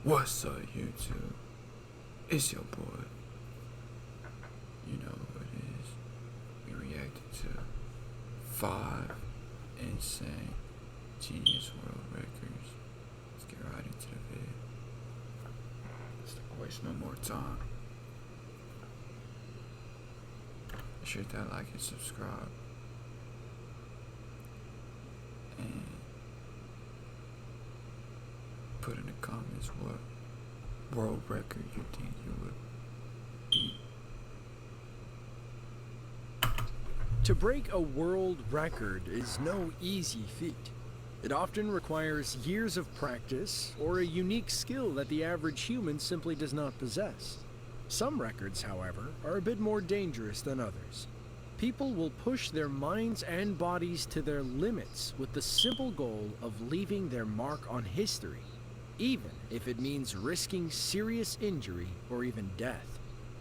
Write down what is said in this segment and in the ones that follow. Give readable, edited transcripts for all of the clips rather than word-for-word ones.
What's up, YouTube? It's your boy. You know who it is. We reacted to 5 insane Genius World Records. Let's get right into the vid. Let's not waste no more time. Be sure to like and subscribe. And put in the comments what world record you think you would beat. To break a world record is no easy feat. It often requires years of practice or a unique skill that the average human simply does not possess. Some records, however, are a bit more dangerous than others. People will push their minds and bodies to their limits with the simple goal of leaving their mark on history, even if it means risking serious injury or even death.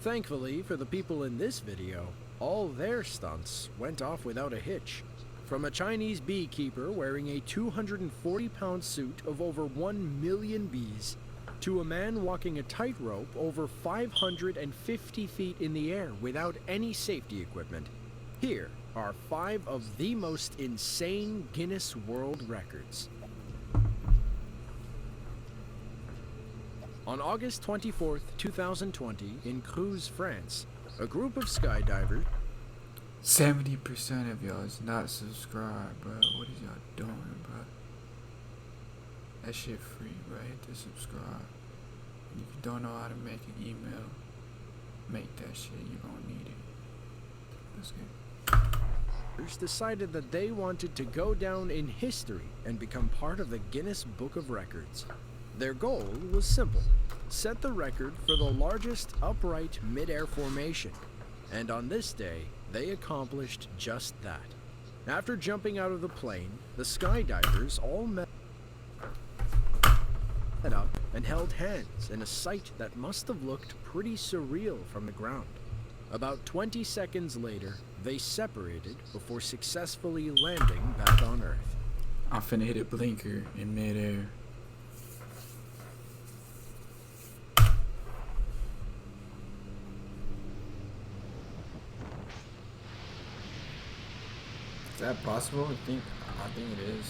Thankfully for the people in this video, all their stunts went off without a hitch. From a Chinese beekeeper wearing a 240-pound suit of over 1 million bees, to a man walking a tightrope over 550 feet in the air without any safety equipment, here are 5 of the most insane Guinness World Records. On August 24th, 2020, in Creuse, France, a group of skydivers... 70% of y'all is not subscribed, bro. What is y'all doing, bro? That shit free, bro. Hit the subscribe. And if you don't know how to make an email, make that shit. You're gonna need it. Let's get decided that they wanted to go down in history and become part of the Guinness Book of Records. Their goal was simple: set the record for the largest upright mid-air formation. And on this day, they accomplished just that. After jumping out of the plane, the skydivers all met up and held hands in a sight that must have looked pretty surreal from the ground. About 20 seconds later, they separated before successfully landing back on Earth. I'm finna hit a blinker in midair. Is that possible? I think it is.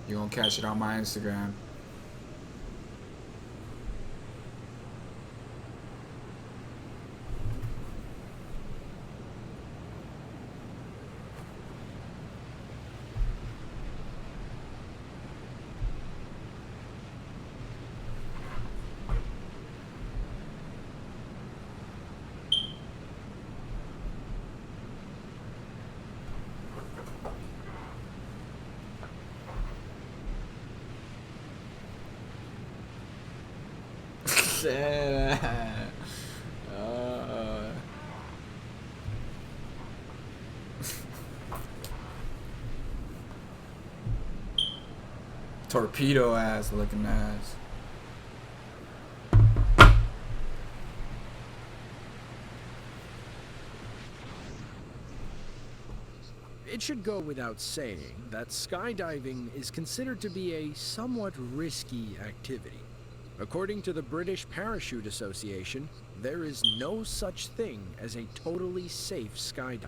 You're gonna catch it on my Instagram. Torpedo ass looking ass. It should go without saying that skydiving is considered to be a somewhat risky activity. According to the British Parachute Association, there is no such thing as a totally safe skydive.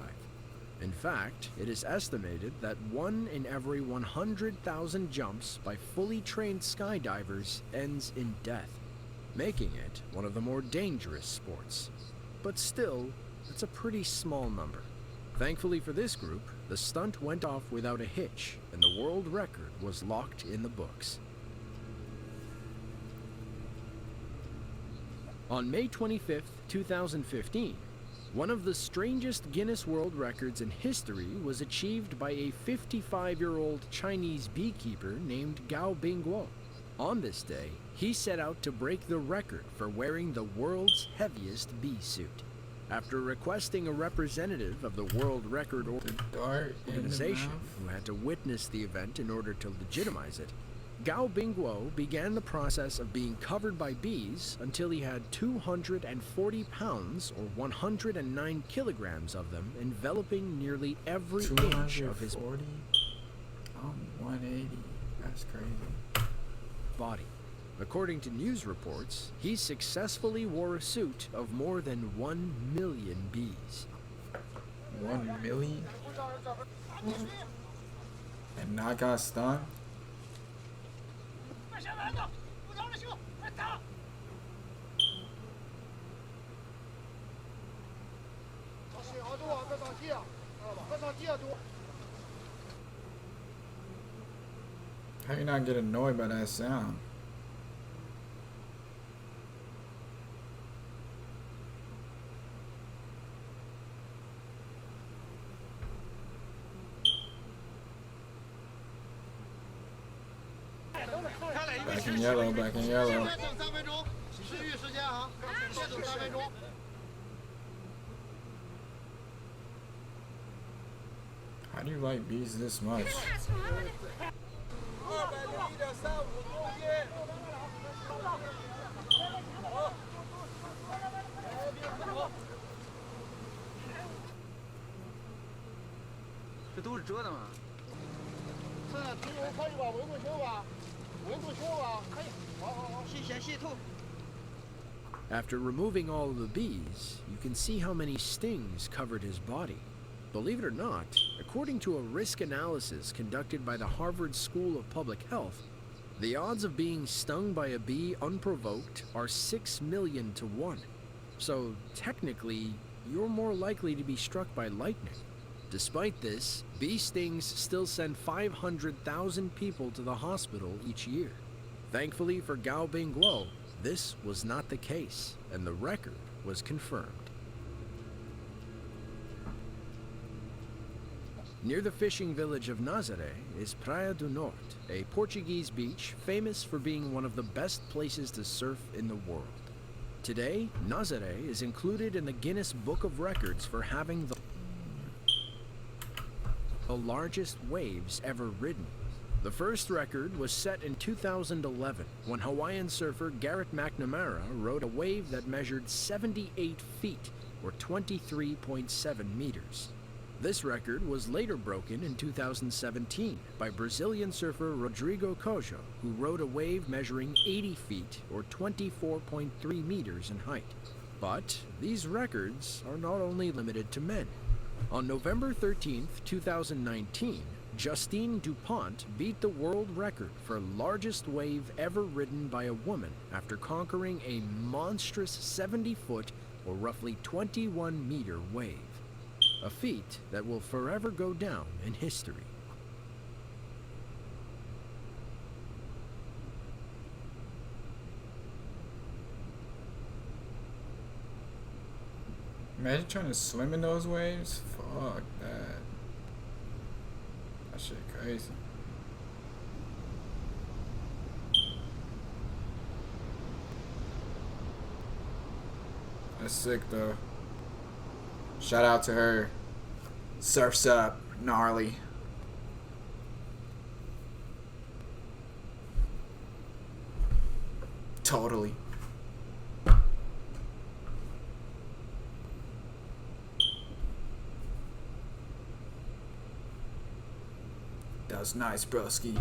In fact, it is estimated that 1 in every 100,000 jumps by fully trained skydivers ends in death, making it one of the more dangerous sports. But still, it's a pretty small number. Thankfully for this group, the stunt went off without a hitch, and the world record was locked in the books. On May 25th, 2015, one of the strangest Guinness World Records in history was achieved by a 55-year-old Chinese beekeeper named Gao Bingguo. On this day, he set out to break the record for wearing the world's heaviest bee suit. After requesting a representative of the World Record Organization, who had to witness the event in order to legitimize it, Gao Bingguo began the process of being covered by bees until he had 240 pounds or 109 kilograms of them enveloping nearly every inch of his body. 180. That's crazy. Body. According to news reports, he successfully wore a suit of more than 1 million bees. 1 million? And not got stung? How you not get annoyed by that sound? Back in yellow, back in yellow. How do you like bees this much? After removing all of the bees, you can see how many stings covered his body. Believe it or not, according to a risk analysis conducted by the Harvard School of Public Health, the odds of being stung by a bee unprovoked are 6 million to 1. So technically, you're more likely to be struck by lightning. Despite this, bee stings still send 500,000 people to the hospital each year. Thankfully for Gao Bingguo, this was not the case, and the record was confirmed. Near the fishing village of Nazaré is Praia do Norte, a Portuguese beach famous for being one of the best places to surf in the world. Today, Nazaré is included in the Guinness Book of Records for having the largest waves ever ridden. The first record was set in 2011 when Hawaiian surfer Garrett McNamara rode a wave that measured 78 feet or 23.7 meters. This record was later broken in 2017 by Brazilian surfer Rodrigo Cojo, who rode a wave measuring 80 feet or 24.3 meters in height. But these records are not only limited to men. On November 13, 2019, Justine Dupont beat the world record for largest wave ever ridden by a woman after conquering a monstrous 70-foot or roughly 21-meter wave. A feat that will forever go down in history. Imagine trying to swim in those waves. Fuck that. That shit crazy. That's sick though. Shout out to her. Surfs up, gnarly. Totally. That was nice, broski.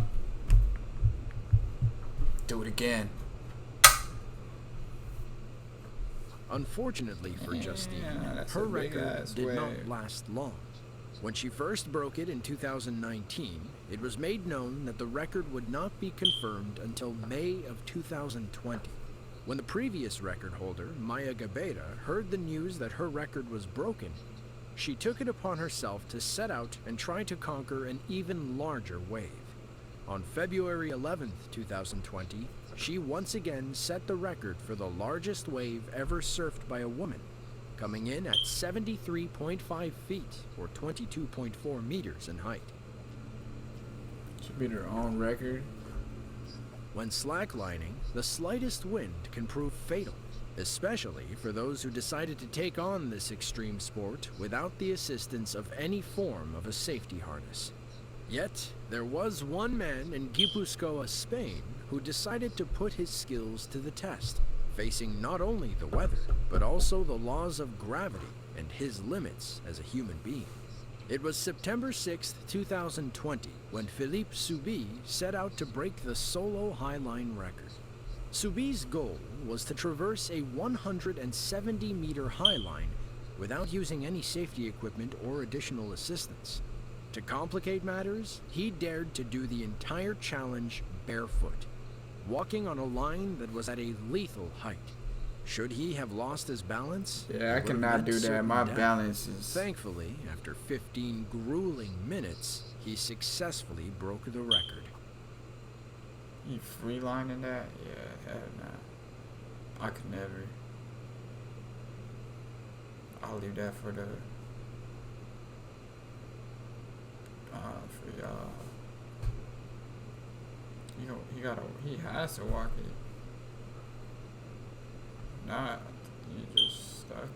Do it again. Unfortunately for Justine, her record did not last long. When she first broke it in 2019, it was made known that the record would not be confirmed until May of 2020. When the previous record holder, Maya Gabeira, heard the news that her record was broken, she took it upon herself to set out and try to conquer an even larger wave. On February 11, 2020, she once again set the record for the largest wave ever surfed by a woman, coming in at 73.5 feet or 22.4 meters in height. She beat her own record. When slacklining, the slightest wind can prove fatal, especially for those who decided to take on this extreme sport without the assistance of any form of a safety harness. Yet, there was one man in Gipuzkoa, Spain, who decided to put his skills to the test, facing not only the weather, but also the laws of gravity and his limits as a human being. It was September 6, 2020, when Philippe Soubi set out to break the solo highline record. Soubi's goal was to traverse a 170-meter highline without using any safety equipment or additional assistance. To complicate matters, he dared to do the entire challenge barefoot, walking on a line that was at a lethal height. Should he have lost his balance? Yeah, I cannot do that. My balance is... Thankfully, after 15 grueling minutes, he successfully broke the record. You freelining that? Yeah, hell nah. I could never. I'll leave that for the... for y'all. He has to walk it. Not, you just stuck.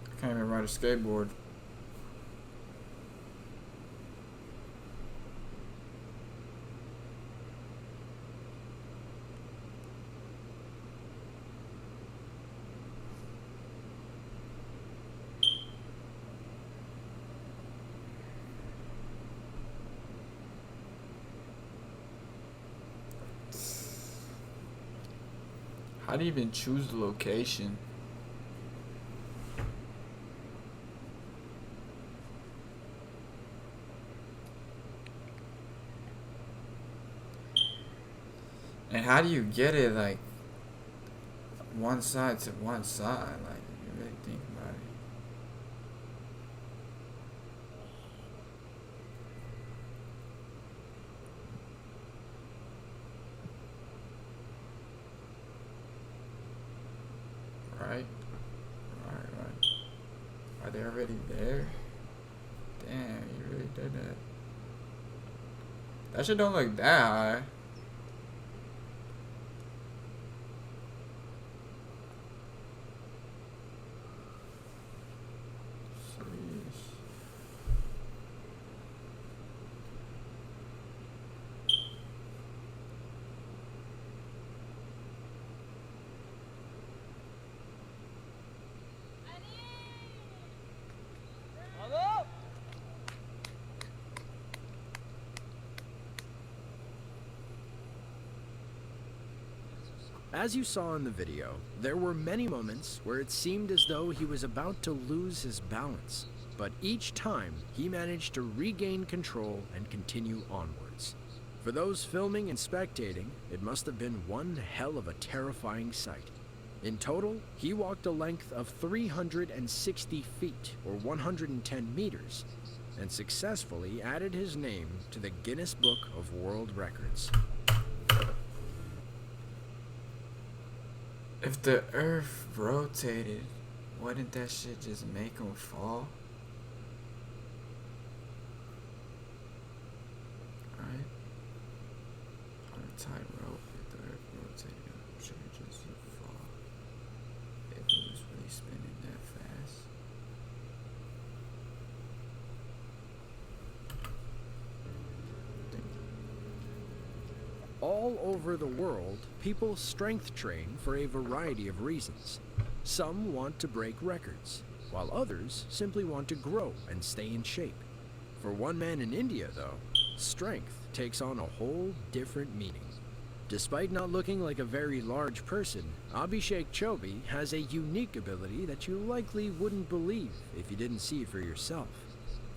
I can't even ride a skateboard. How do you even choose the location? And how do you get it like one side to one side? Like, if you really think about it. Right. Are they already there? Damn, you really did that. That shit don't look that high. As you saw in the video, there were many moments where it seemed as though he was about to lose his balance, but each time he managed to regain control and continue onwards. For those filming and spectating, it must have been one hell of a terrifying sight. In total, he walked a length of 360 feet, or 110 meters, and successfully added his name to the Guinness Book of World Records. If the earth rotated, wouldn't that shit just make him fall? Right? On a tightrope, if the earth rotated, should it just fall? If it was really spinning that fast. All over the world, people strength train for a variety of reasons. Some want to break records, while others simply want to grow and stay in shape. For one man in India, though, strength takes on a whole different meaning. Despite not looking like a very large person, Abhishek Chobi has a unique ability that you likely wouldn't believe if you didn't see it for yourself.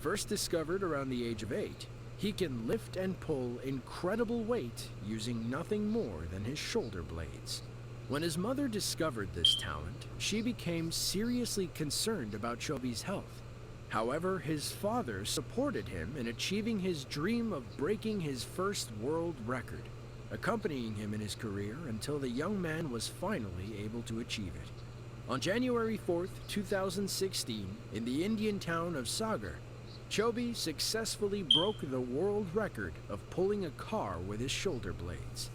First discovered around the age of 8, he can lift and pull incredible weight using nothing more than his shoulder blades. When his mother discovered this talent, she became seriously concerned about Chobi's health. However, his father supported him in achieving his dream of breaking his first world record, accompanying him in his career until the young man was finally able to achieve it. On January 4th, 2016, in the Indian town of Sagar, Chobi successfully broke the world record of pulling a car with his shoulder blades.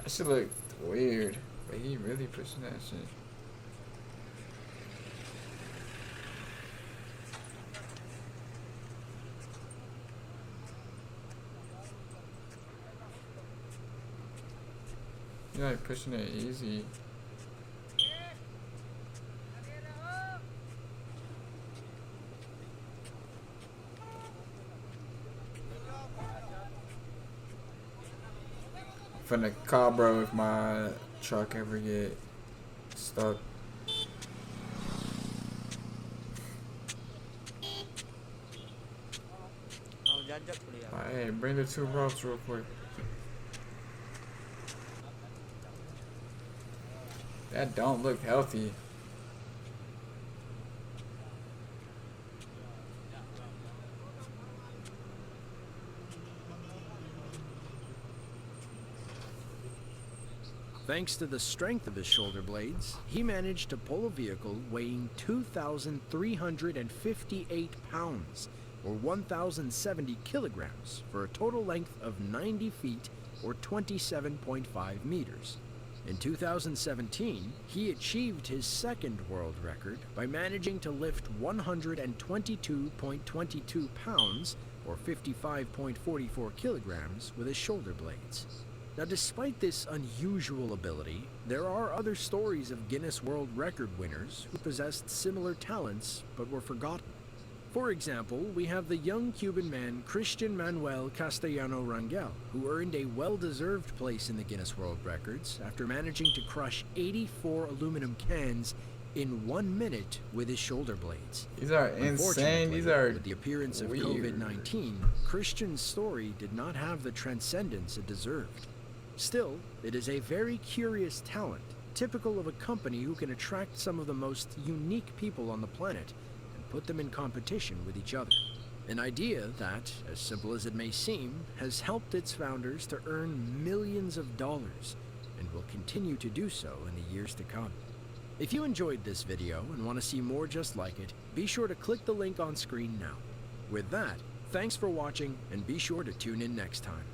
That shit look weird, but he really pushing that shit. You're like pushing it easy. Finna call bro if my truck ever get stuck. Hey, bring the 2 ropes real quick. That don't look healthy. Thanks to the strength of his shoulder blades, he managed to pull a vehicle weighing 2,358 pounds, or 1,070 kilograms, for a total length of 90 feet, or 27.5 meters. In 2017, he achieved his second world record by managing to lift 122.22 pounds, or 55.44 kilograms, with his shoulder blades. Now, despite this unusual ability, there are other stories of Guinness World Record winners who possessed similar talents but were forgotten. For example, we have the young Cuban man Christian Manuel Castellano Rangel, who earned a well-deserved place in the Guinness World Records after managing to crush 84 aluminum cans in 1 minute with his shoulder blades. These are insane. These are with the appearance of weird. COVID-19, Christian's story did not have the transcendence it deserved. Still, it is a very curious talent, typical of a company who can attract some of the most unique people on the planet and put them in competition with each other. An idea that, as simple as it may seem, has helped its founders to earn millions of dollars and will continue to do so in the years to come. If you enjoyed this video and want to see more just like it, be sure to click the link on screen now. With that, thanks for watching and be sure to tune in next time.